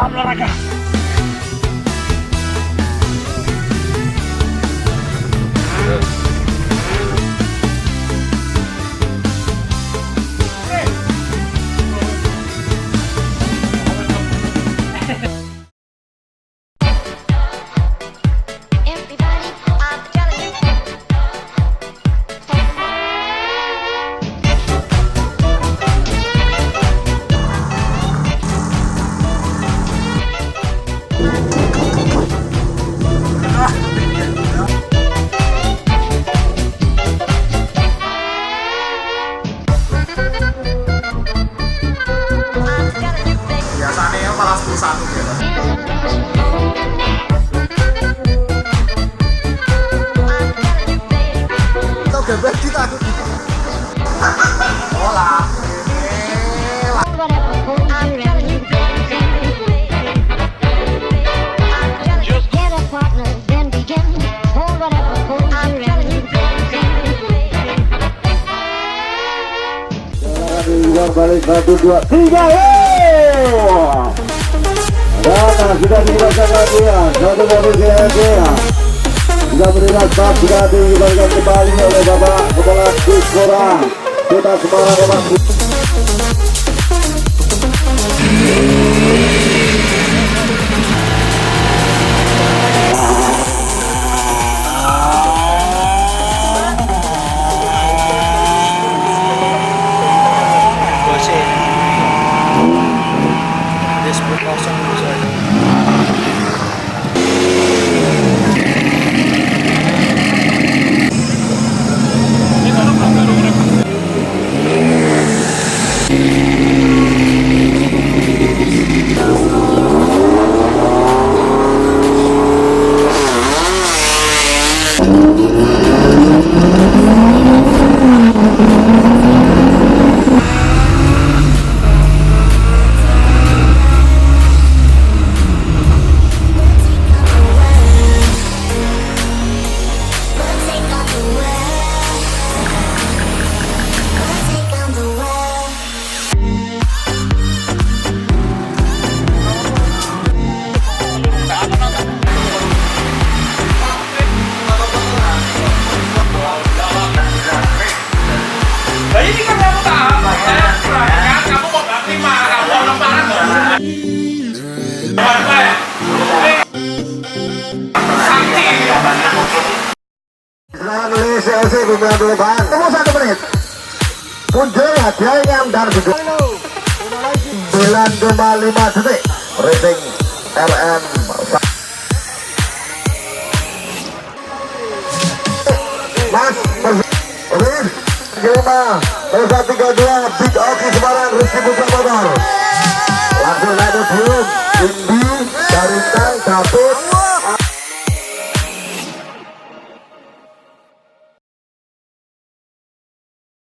salam olahraga. Biasanya malah 11 gitu. Itu gebet kita aku gitu. Olah. Balik 1, 2, 3, dan sudah diberikan lagi ya, satu mobil GMG sudah berikan start, sudah diberikan kembali oleh Bapak Kepala Diskora Kota Semarang. CLC Bumbulan Depan tunggu 1 menit muncul hadiah yang dan duduk 9,5 detik rating RM Mas Persis 5 3 2